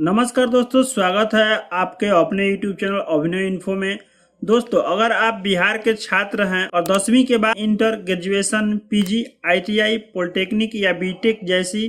नमस्कार दोस्तों, स्वागत है आपके अपने YouTube चैनल अभिनव इन्फो में। दोस्तों, अगर आप बिहार के छात्र हैं और 10वीं के बाद inter, graduation, PG, ITI, polytechnic या बीटेक जैसी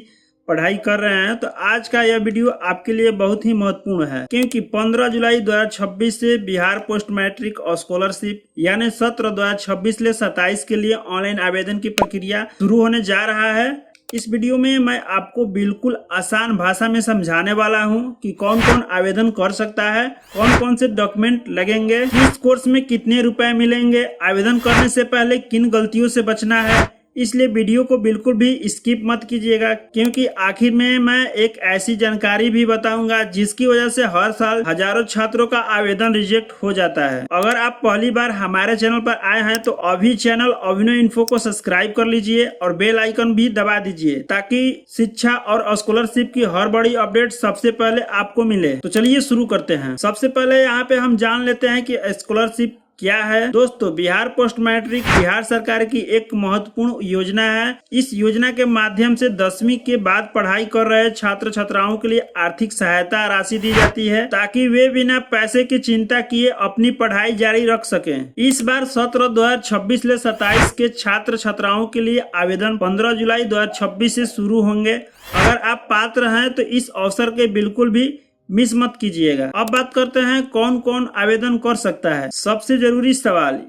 पढ़ाई कर रहे हैं तो आज का यह वीडियो आपके लिए बहुत ही महत्वपूर्ण है, क्योंकि 15 जुलाई 2026 से बिहार पोस्ट मैट्रिक स्कॉलरशिप यानी सत्र 2026 से 27 के लिए ऑनलाइन आवेदन की प्रक्रिया शुरू होने जा रहा है। इस वीडियो में मैं आपको बिल्कुल आसान भाषा में समझाने वाला हूं कि कौन कौन आवेदन कर सकता है, कौन कौन से डॉक्यूमेंट लगेंगे, इस कोर्स में कितने रुपए मिलेंगे, आवेदन करने से पहले किन गलतियों से बचना है। इसलिए वीडियो को बिल्कुल भी स्किप मत कीजिएगा, क्योंकि आखिर में मैं एक ऐसी जानकारी भी बताऊंगा जिसकी वजह से हर साल हजारों छात्रों का आवेदन रिजेक्ट हो जाता है। अगर आप पहली बार हमारे चैनल पर आए हैं तो अभी चैनल अभिनव इन्फो को सब्सक्राइब कर लीजिए और बेल आइकन भी दबा दीजिए, ताकि शिक्षा और स्कॉलरशिप की हर बड़ी अपडेट सबसे पहले आपको मिले। तो चलिए शुरू करते हैं। सबसे पहले यहाँ पे हम जान लेते हैं कि स्कॉलरशिप क्या है। दोस्तों, बिहार पोस्ट मैट्रिक बिहार सरकार की एक महत्वपूर्ण योजना है। इस योजना के माध्यम से 10वीं के बाद पढ़ाई कर रहे छात्र छात्राओं के लिए आर्थिक सहायता राशि दी जाती है, ताकि वे बिना पैसे की चिंता किए अपनी पढ़ाई जारी रख सकें। इस बार सत्र 2026 से 27 के छात्र छात्राओं के लिए आवेदन 15 जुलाई 2026 से शुरू होंगे। अगर आप पात्र हैं तो इस अवसर के बिल्कुल भी मिस मत कीजिएगा। अब बात करते हैं कौन कौन आवेदन कर सकता है। सबसे जरूरी सवाल,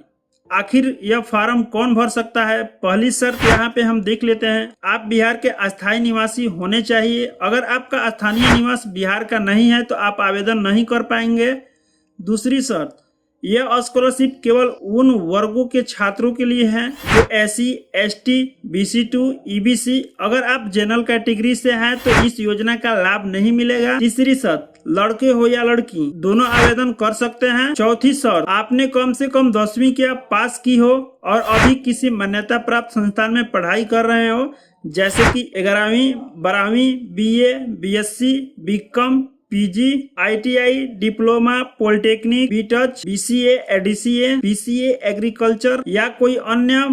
आखिर यह फॉर्म कौन भर सकता है। पहली शर्त यहाँ पे हम देख लेते हैं, आप बिहार के अस्थायी निवासी होने चाहिए। अगर आपका स्थानीय निवास बिहार का नहीं है तो आप आवेदन नहीं कर पाएंगे। दूसरी शर्त, यह स्कॉलरशिप केवल उन वर्गों के छात्रों के लिए है जो SC, ST, BC2, EBC। अगर आप जनरल कैटेगरी से हैं तो इस योजना का लाभ नहीं मिलेगा। तीसरी शर्त, लड़के हो या लड़की दोनों आवेदन कर सकते हैं। चौथी शर्त, आपने कम से कम 10वीं क्या पास की हो और अभी किसी मान्यता प्राप्त संस्थान में पढ़ाई कर रहे हो, जैसे कि 11वीं, 12वीं, BA, BSc, BCom, PG, ITI, diploma, polytechnic, BTech, BCA, ADCA, BCA, agriculture या कोई अन्य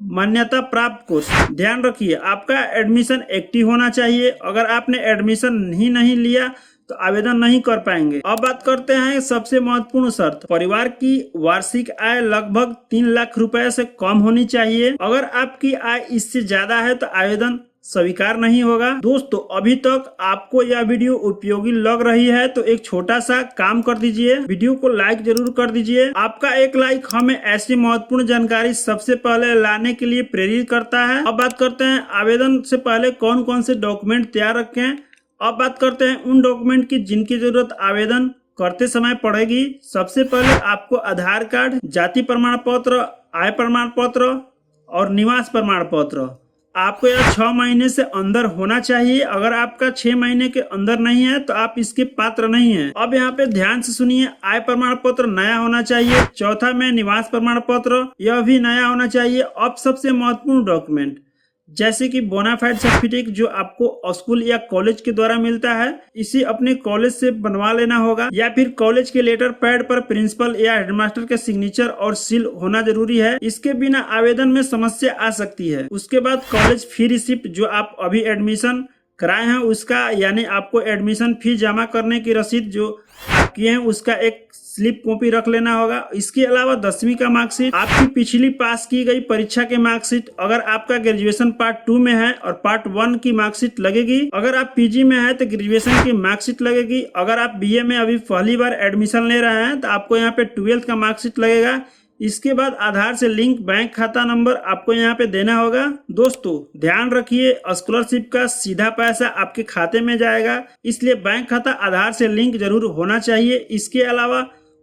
मान्यता प्राप्त कोर्स। ध्यान रखिए, आपका एडमिशन एक्टिव होना चाहिए। अगर आपने एडमिशन ही नहीं लिया तो आवेदन नहीं कर पाएंगे। अब बात करते हैं सबसे महत्वपूर्ण शर्त, परिवार की वार्षिक आय लगभग 3 लाख रुपए से कम होनी चाहिए। अगर आपकी आय इससे ज्यादा है तो आवेदन स्वीकार नहीं होगा। दोस्तों, अभी तक आपको यह वीडियो उपयोगी लग रही है तो एक छोटा सा काम कर दीजिए, वीडियो को लाइक जरूर कर दीजिए। आपका एक लाइक हमें ऐसी महत्वपूर्ण जानकारी सबसे पहले लाने के लिए प्रेरित करता है। अब बात करते हैं आवेदन से पहले कौन कौन से डॉक्यूमेंट तैयार रखें। अब बात करते हैं उन डॉक्यूमेंट की जिनकी जरूरत आवेदन करते समय पड़ेगी। सबसे पहले आपको आधार कार्ड, जाति प्रमाण पत्र, आय प्रमाण पत्र और निवास प्रमाण पत्र आपको यह 6 महीने से अंदर होना चाहिए। अगर आपका 6 महीने के अंदर नहीं है तो आप इसके पात्र नहीं हैं। अब यहाँ पे ध्यान से सुनिए, आय प्रमाण पत्र नया होना चाहिए। चौथा में निवास प्रमाण पत्र, यह भी नया होना चाहिए। अब सबसे महत्वपूर्ण डॉक्यूमेंट जैसे कि बोनाफाइड सर्टिफिकेट जो आपको स्कूल या कॉलेज के द्वारा मिलता है, इसे अपने कॉलेज से बनवा लेना होगा, या फिर कॉलेज के लेटर पैड पर प्रिंसिपल या हेडमास्टर के सिग्नेचर और सील होना जरूरी है। इसके बिना आवेदन में समस्या आ सकती है। उसके बाद कॉलेज फी रिसिप्ट जो आप अभी एडमिशन कराए हैं उसका, यानी आपको एडमिशन फी जमा करने की रसीद जो आप किए हैं उसका एक स्लिप कॉपी रख लेना होगा। इसके अलावा 10वीं का मार्कशीट, आपकी पिछली पास की गई परीक्षा के मार्कशीट, अगर आपका ग्रेजुएशन पार्ट 2 में है और पार्ट 1 की मार्कशीट लगेगी। अगर आप PG में है तो ग्रेजुएशन की मार्कशीट लगेगी। अगर आप BA में अभी पहली बार एडमिशन ले रहे हैं तो आपको यहाँ पे 12th का मार्कशीट लगेगा। इसके बाद आधार से लिंक बैंक खाता नंबर आपको यहाँ पे देना होगा। दोस्तों, ध्यान रखिए, स्कॉलरशिप का सीधा पैसा आपके खाते में जाएगा, इसलिए बैंक खाता आधार से लिंक जरूर होना चाहिए। इसके अलावा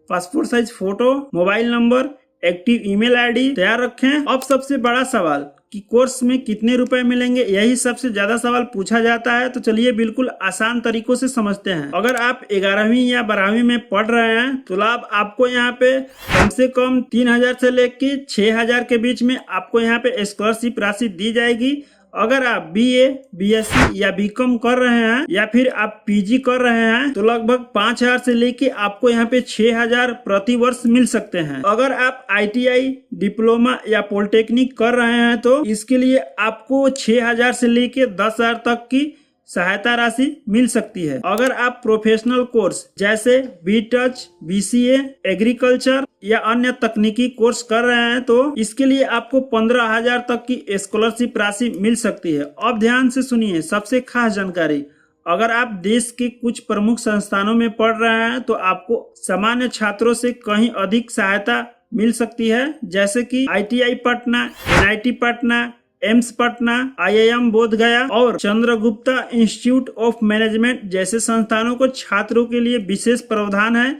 passport size photo, mobile number, active email ID तैयार रखें। अब सबसे बड़ा सवाल कि कोर्स में कितने रुपए मिलेंगे, यही सबसे ज्यादा सवाल पूछा जाता है। तो चलिए बिल्कुल आसान तरीकों से समझते हैं। अगर आप 11वीं या 12वीं में पढ़ रहे हैं तो लाभ आपको यहाँ पे कम से कम 3000 से लेकर 6000 के बीच में आपको यहाँ पे स्कॉलरशिप राशि दी जाएगी। अगर आप BA, BSc या BCom कर रहे हैं या फिर आप PG कर रहे हैं तो लगभग 5000 से लेके आपको यहाँ पे 6000 प्रति वर्ष मिल सकते हैं। अगर आप ITI, डिप्लोमा या पॉलिटेक्निक कर रहे हैं तो इसके लिए आपको 6000 से लेके 10000 तक की सहायता राशि मिल सकती है। अगर आप प्रोफेशनल कोर्स जैसे बीटच, बीसीए, एग्रीकल्चर या अन्य तकनीकी कोर्स कर रहे हैं तो इसके लिए आपको 15,000 तक की स्कॉलरशिप राशि मिल सकती है। अब ध्यान से सुनिए सबसे खास जानकारी, अगर आप देश के कुछ प्रमुख संस्थानों में पढ़ रहे हैं तो आपको सामान्य छात्रों से कहीं अधिक सहायता मिल सकती है, जैसे कि ITI Patna, NIT Patna, AIIMS Patna, IIM Bodhgaya और चंद्रगुप्ता इंस्टीट्यूट ऑफ मैनेजमेंट जैसे संस्थानों को छात्रों के लिए विशेष प्रावधान है।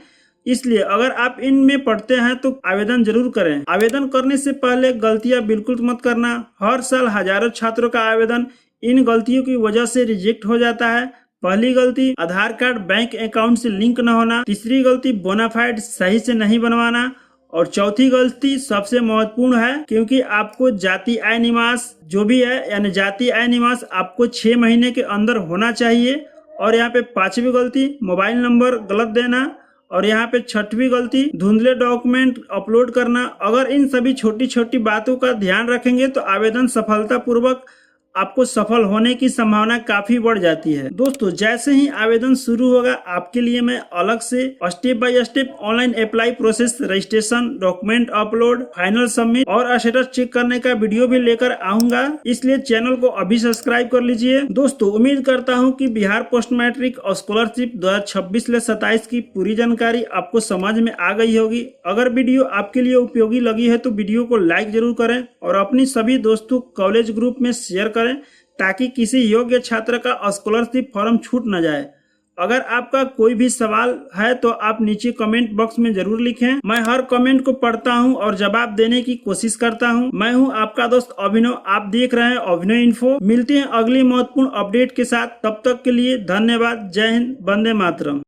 इसलिए अगर आप इनमें पढ़ते हैं तो आवेदन जरूर करें। आवेदन करने से पहले गलतियां बिल्कुल मत करना। हर साल हजारों छात्रों का आवेदन इन गलतियों की वजह से रिजेक्ट हो जाता है। पहली गलती, आधार कार्ड बैंक अकाउंट से लिंक न होना। तीसरी गलती, बोनाफाइड सही से नहीं बनवाना। और चौथी गलती सबसे महत्वपूर्ण है, क्योंकि आपको जाति आय निवास जो भी है यानी जाति आय निवास आपको 6 महीने के अंदर होना चाहिए। और यहाँ पे पांचवी गलती, मोबाइल नंबर गलत देना। और यहाँ पे छठवीं गलती, धुंधले डॉक्यूमेंट अपलोड करना। अगर इन सभी छोटी छोटी बातों का ध्यान रखेंगे तो आवेदन सफलतापूर्वक आपको सफल होने की संभावना काफी बढ़ जाती है। दोस्तों, जैसे ही आवेदन शुरू होगा आपके लिए मैं अलग से step by step online apply process, registration, document upload, final submit और स्टेटस चेक करने का वीडियो भी लेकर आऊंगा, इसलिए चैनल को अभी सब्सक्राइब कर लीजिए। दोस्तों, उम्मीद करता हूँ कि बिहार पोस्ट मैट्रिक स्कॉलरशिप 2026 से 27 की पूरी जानकारी आपको समझ में आ गई होगी। अगर वीडियो आपके लिए उपयोगी लगी है तो वीडियो को लाइक जरूर करें और अपनी सभी दोस्तों कॉलेज ग्रुप में शेयर करें ताकि किसी योग्य छात्र का स्कॉलरशिप फॉर्म छूट न जाए। अगर आपका कोई भी सवाल है तो आप नीचे कमेंट बॉक्स में जरूर लिखें। मैं हर कमेंट को पढ़ता हूं और जवाब देने की कोशिश करता हूं। मैं हूं आपका दोस्त अभिनव, आप देख रहे हैं अभिनव इन्फो। मिलते हैं अगली महत्वपूर्ण अपडेट के साथ, तब तक के लिए धन्यवाद। जय हिंद, वंदे मातरम।